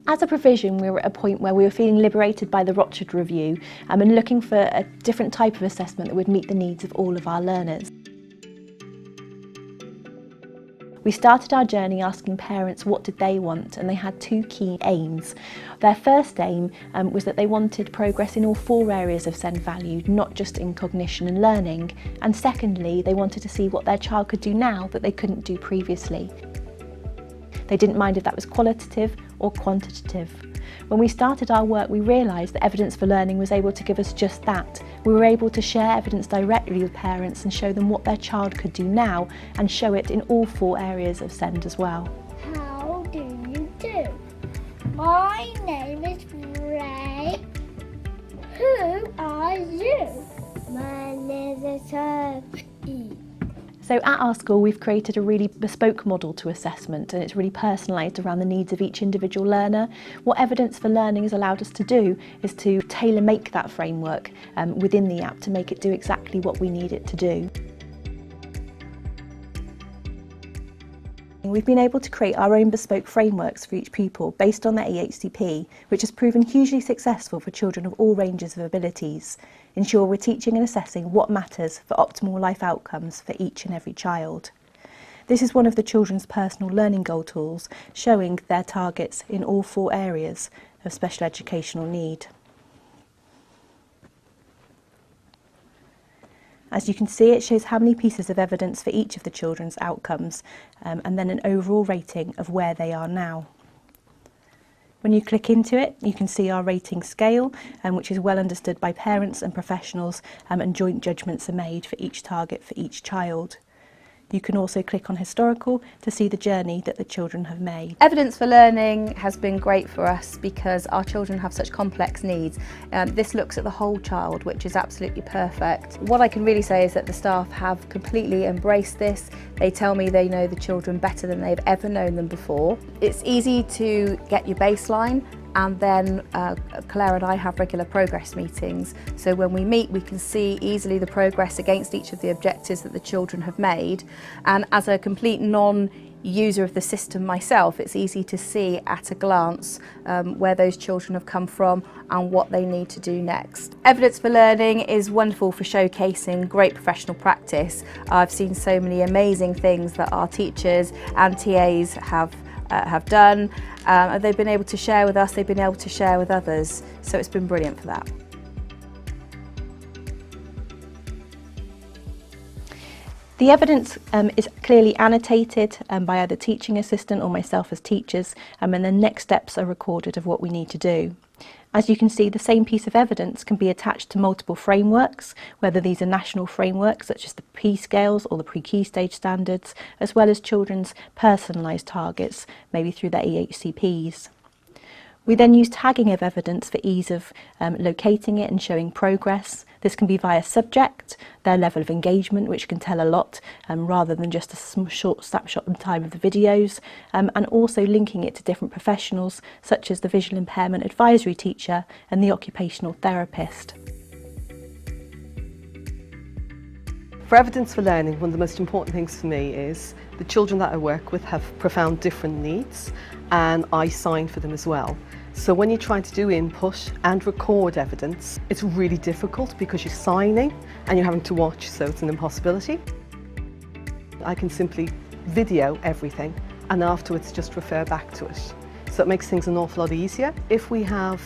As a provision, we were at a point where we were feeling liberated by the Rochford Review and looking for a different type of assessment that would meet the needs of all of our learners. We started our journey asking parents what did they want, and they had two key aims. Their first aim was that they wanted progress in all 4 areas of SEND value, not just in cognition and learning. And secondly, they wanted to see what their child could do now that they couldn't do previously. They didn't mind if that was qualitative or quantitative. When we started our work, we realised that Evidence for Learning was able to give us just that. We were able to share evidence directly with parents and show them what their child could do now, and show it in all 4 areas of SEND as well. How do you do? My name is Ray. Who are you? My name is Sophie. So at our school, we've created a really bespoke model to assessment, and it's really personalised around the needs of each individual learner. What Evidence for Learning has allowed us to do is to tailor-make that framework within the app to make it do exactly what we need it to do. We've been able to create our own bespoke frameworks for each pupil based on their EHCP, which has proven hugely successful for children of all ranges of abilities. Ensure we're teaching and assessing what matters for optimal life outcomes for each and every child. This is one of the children's personal learning goal tools, showing their targets in all 4 areas of special educational need. As you can see, it shows how many pieces of evidence for each of the children's outcomes, and then an overall rating of where they are now. When you click into it, you can see our rating scale, which is well understood by parents and professionals, and joint judgments are made for each target for each child. You can also click on historical to see the journey that the children have made. Evidence for Learning has been great for us because our children have such complex needs. This looks at the whole child, which is absolutely perfect. What I can really say is that the staff have completely embraced this. They tell me they know the children better than they've ever known them before. It's easy to get your baseline, and then Claire and I have regular progress meetings. So when we meet, we can see easily the progress against each of the objectives that the children have made. And as a complete non-user of the system myself, it's easy to see at a glance where those children have come from and what they need to do next. Evidence for Learning is wonderful for showcasing great professional practice. I've seen so many amazing things that our teachers and TAs have done. They've been able to share with us, they've been able to share with others, so it's been brilliant for that. The evidence is clearly annotated by either teaching assistant or myself as teachers, and the next steps are recorded of what we need to do. As you can see, the same piece of evidence can be attached to multiple frameworks, whether these are national frameworks such as the P scales or the pre-key stage standards, as well as children's personalised targets, maybe through their EHCPs. We then use tagging of evidence for ease of locating it and showing progress. This can be via subject, their level of engagement, which can tell a lot, rather than just a short snapshot in time of the videos, and also linking it to different professionals, such as the visual impairment advisory teacher and the occupational therapist. For Evidence for Learning, one of the most important things for me is the children that I work with have profound different needs, and I sign for them as well. So when you're trying to do input and record evidence, it's really difficult because you're signing and you're having to watch, so it's an impossibility. I can simply video everything and afterwards just refer back to it. So it makes things an awful lot easier. If we have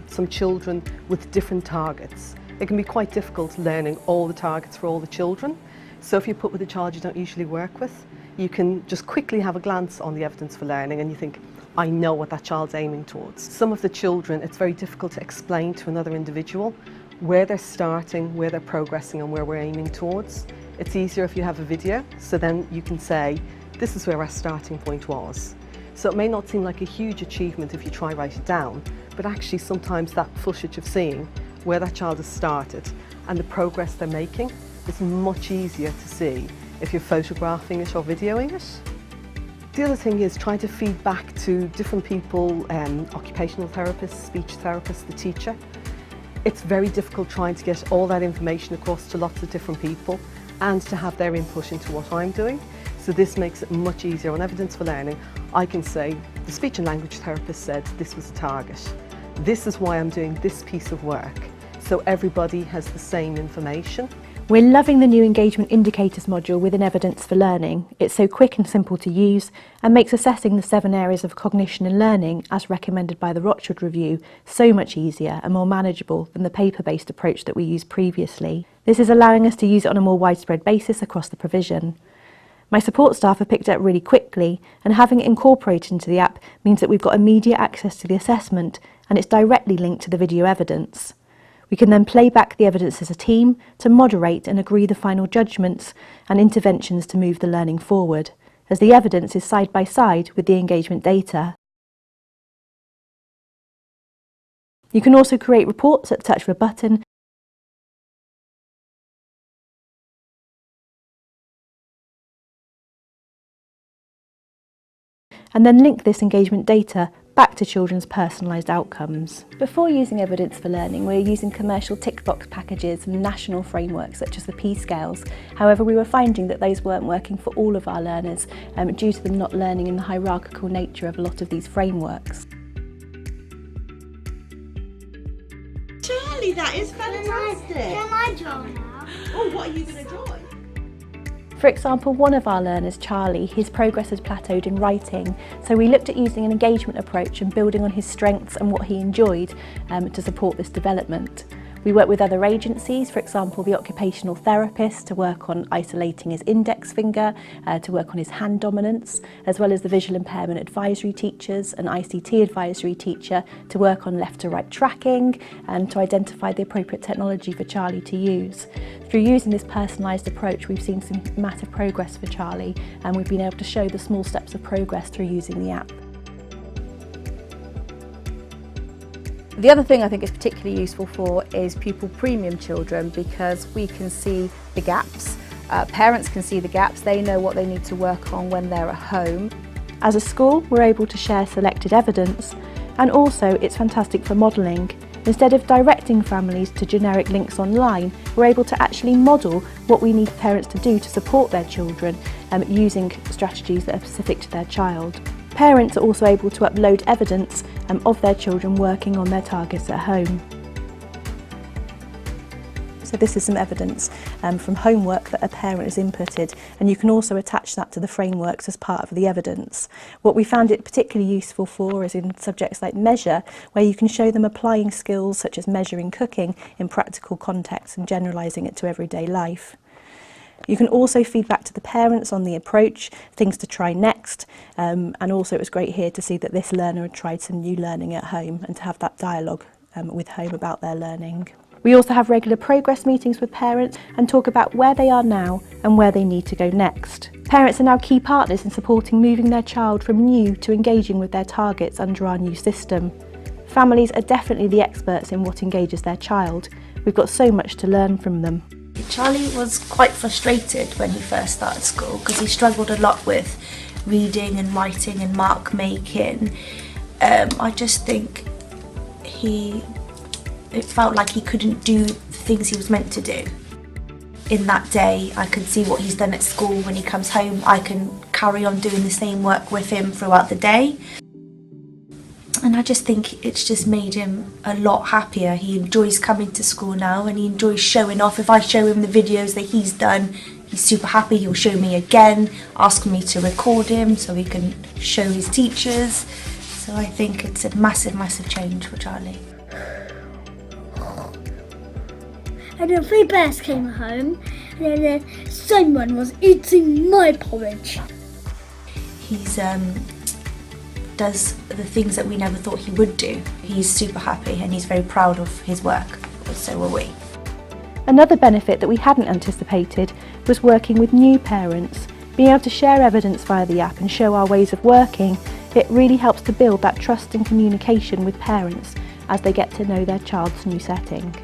some children with different targets, it can be quite difficult learning all the targets for all the children. So if you put with a child you don't usually work with, you can just quickly have a glance on the Evidence for Learning and you think, I know what that child's aiming towards. Some of the children, it's very difficult to explain to another individual where they're starting, where they're progressing and where we're aiming towards. It's easier if you have a video, so then you can say, this is where our starting point was. So it may not seem like a huge achievement if you try write it down, but actually sometimes that footage of seeing where that child has started and the progress they're making is much easier to see if you're photographing it or videoing it. The other thing is trying to feed back to different people, occupational therapists, speech therapists, the teacher. It's very difficult trying to get all that information across to lots of different people and to have their input into what I'm doing. So this makes it much easier. On Evidence for Learning, I can say, the speech and language therapist said this was a target. This is why I'm doing this piece of work. So everybody has the same information. We're loving the new Engagement Indicators module within Evidence for Learning. It's so quick and simple to use and makes assessing the 7 areas of cognition and learning, as recommended by the Rochford Review, so much easier and more manageable than the paper-based approach that we used previously. This is allowing us to use it on a more widespread basis across the provision. My support staff have picked it up really quickly, and having it incorporated into the app means that we've got immediate access to the assessment and it's directly linked to the video evidence. We can then play back the evidence as a team to moderate and agree the final judgments and interventions to move the learning forward, as the evidence is side by side with the engagement data. You can also create reports at the touch of a button, and then link this engagement data back to children's personalised outcomes. Before using Evidence for Learning, we were using commercial tick box packages and national frameworks such as the P-scales. However, we were finding that those weren't working for all of our learners due to them not learning in the hierarchical nature of a lot of these frameworks. Charlie, that is fantastic. Can I draw now? Oh, what are you going to draw? For example, one of our learners, Charlie, his progress has plateaued in writing, so we looked at using an engagement approach and building on his strengths and what he enjoyed to support this development. We work with other agencies, for example the occupational therapist, to work on isolating his index finger, to work on his hand dominance, as well as the visual impairment advisory teachers, an ICT advisory teacher, to work on left to right tracking and to identify the appropriate technology for Charlie to use. Through using this personalised approach, we've seen some massive progress for Charlie, and we've been able to show the small steps of progress through using the app. The other thing I think is particularly useful for is pupil premium children, because we can see the gaps. Parents can see the gaps, they know what they need to work on when they're at home. As a school, we're able to share selected evidence, and also it's fantastic for modelling. Instead of directing families to generic links online, we're able to actually model what we need parents to do to support their children using strategies that are specific to their child. Parents are also able to upload evidence of their children working on their targets at home. So this is some evidence from homework that a parent has inputted, and you can also attach that to the frameworks as part of the evidence. What we found it particularly useful for is in subjects like measure, where you can show them applying skills such as measuring cooking in practical contexts and generalising it to everyday life. You can also feed back to the parents on the approach, things to try next, and also it was great here to see that this learner had tried some new learning at home and to have that dialogue with home about their learning. We also have regular progress meetings with parents and talk about where they are now and where they need to go next. Parents are now key partners in supporting moving their child from new to engaging with their targets under our new system. Families are definitely the experts in what engages their child. We've got so much to learn from them. Charlie was quite frustrated when he first started school because he struggled a lot with reading and writing and mark making. I just think it felt like he couldn't do the things he was meant to do. In that day, I can see what he's done at school. When he comes home, I can carry on doing the same work with him throughout the day. And I just think it's just made him a lot happier. He enjoys coming to school now and he enjoys showing off. If I show him the videos that he's done, he's super happy. He'll show me again, ask me to record him so he can show his teachers. So I think it's a massive, massive change for Charlie. And then 3 bears came home, and then someone was eating my porridge. He's does the things that we never thought he would do. He's super happy and he's very proud of his work, but so are we. Another benefit that we hadn't anticipated was working with new parents. Being able to share evidence via the app and show our ways of working, it really helps to build that trust and communication with parents as they get to know their child's new setting.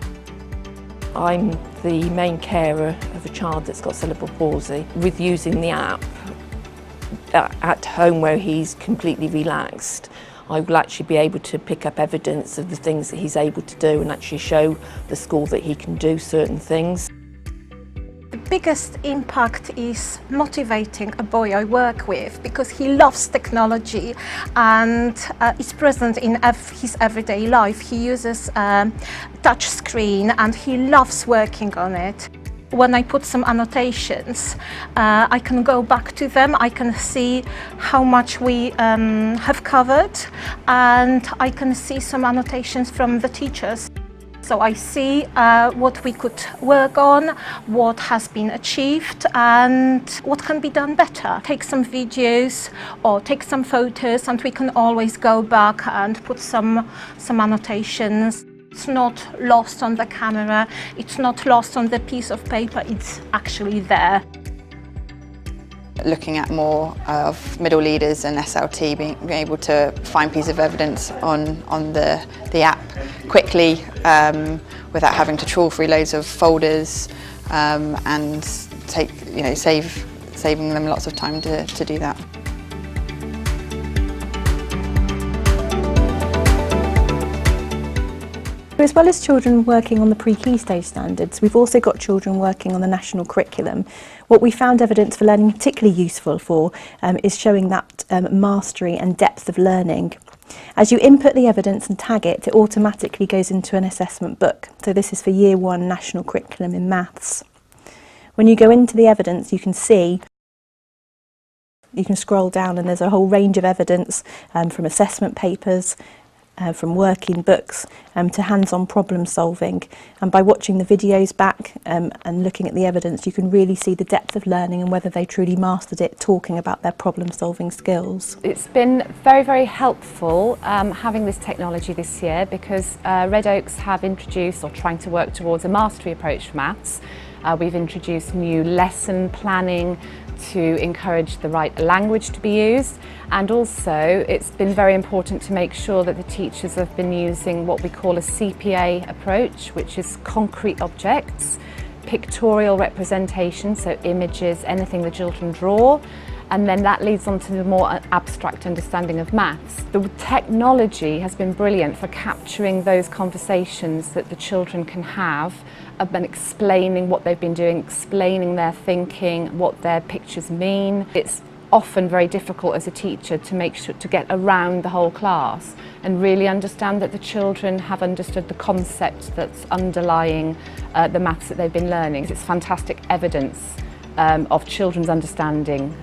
I'm the main carer of a child that's got cerebral palsy. With using the app at home where he's completely relaxed, I will actually be able to pick up evidence of the things that he's able to do and actually show the school that he can do certain things. The biggest impact is motivating a boy I work with, because he loves technology and is present in his everyday life. He uses a touch screen and he loves working on it. When I put some annotations, I can go back to them, I can see how much we have covered, and I can see some annotations from the teachers. So I see what we could work on, what has been achieved and what can be done better. Take some videos or take some photos and we can always go back and put some annotations. It's not lost on the camera, it's not lost on the piece of paper, it's actually there. Looking at more of middle leaders and SLT being able to find pieces of evidence on the app quickly without having to trawl through loads of folders and saving them lots of time to do that. As well as children working on the pre-key stage standards, we've also got children working on the national curriculum. What we found evidence for learning particularly useful for is showing that mastery and depth of learning. As you input the evidence and tag it, it automatically goes into an assessment book. So this is for Year 1 national curriculum in maths. When you go into the evidence, you can see, you can scroll down and there's a whole range of evidence from assessment papers, from working books to hands-on problem solving. And by watching the videos back and looking at the evidence, you can really see the depth of learning and whether they truly mastered it, talking about their problem solving skills. It's been very, very helpful having this technology this year, because Red Oaks have introduced, or trying to work towards, a mastery approach for maths. We've introduced new lesson planning to encourage the right language to be used, and also it's been very important to make sure that the teachers have been using what we call a CPA approach, which is concrete objects, pictorial representation, so images, anything the children draw, and then that leads on to the more abstract understanding of maths. The technology has been brilliant for capturing those conversations that the children can have and explaining what they've been doing, explaining their thinking, what their pictures mean. It's often very difficult as a teacher to make sure to get around the whole class and really understand that the children have understood the concept that's underlying the maths that they've been learning. It's fantastic evidence of children's understanding.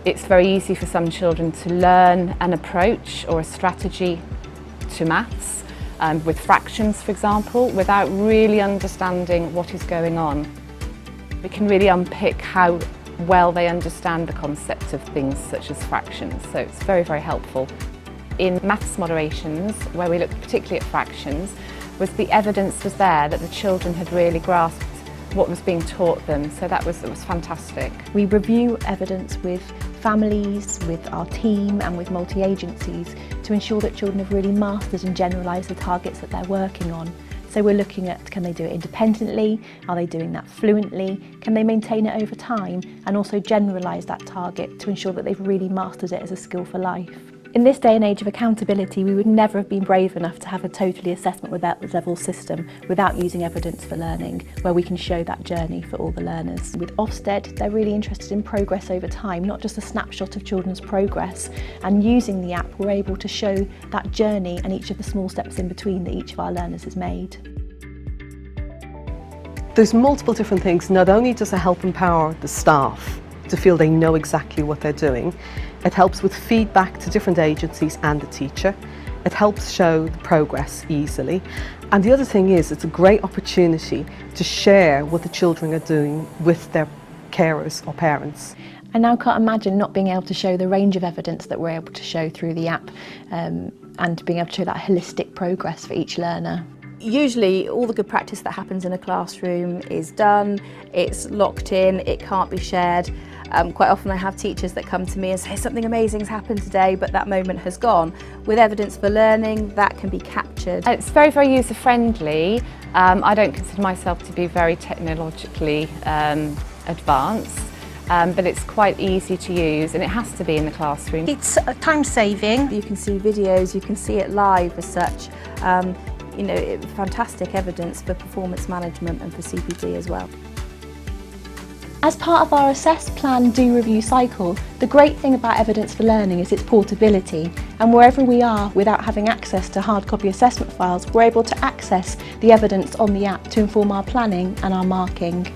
It's very easy for some children to learn an approach or a strategy to maths, with fractions, for example, without really understanding what is going on. We can really unpick how well they understand the concept of things such as fractions, so it's very, very helpful. In maths moderations, where we looked particularly at fractions, the evidence was there that the children had really grasped what was being taught them, so it was fantastic. We review evidence with families, with our team and with multi-agencies to ensure that children have really mastered and generalised the targets that they're working on. So we're looking at, can they do it independently? Are they doing that fluently? Can they maintain it over time? And also generalise that target to ensure that they've really mastered it as a skill for life. In this day and age of accountability, we would never have been brave enough to have a totally assessment without the level system, without using evidence for learning, where we can show that journey for all the learners. With Ofsted, they're really interested in progress over time, not just a snapshot of children's progress. And using the app, we're able to show that journey and each of the small steps in between that each of our learners has made. There's multiple different things. Not only does it help empower the staff to feel they know exactly what they're doing, it helps with feedback to different agencies and the teacher. It helps show the progress easily. And the other thing is, it's a great opportunity to share what the children are doing with their carers or parents. I now can't imagine not being able to show the range of evidence that we're able to show through the app and being able to show that holistic progress for each learner. Usually all the good practice that happens in a classroom is done, it's locked in, it can't be shared. Quite often I have teachers that come to me and say something amazing has happened today, but that moment has gone. With evidence for learning, that can be captured. It's very, very user friendly. I don't consider myself to be very technologically advanced, but it's quite easy to use, and it has to be in the classroom. It's time saving. You can see videos, you can see it live as such. You know, fantastic evidence for performance management and for CPD as well. As part of our assess, plan, do, review cycle, the great thing about Evidence for Learning is its portability, and wherever we are, without having access to hard copy assessment files, we're able to access the evidence on the app to inform our planning and our marking.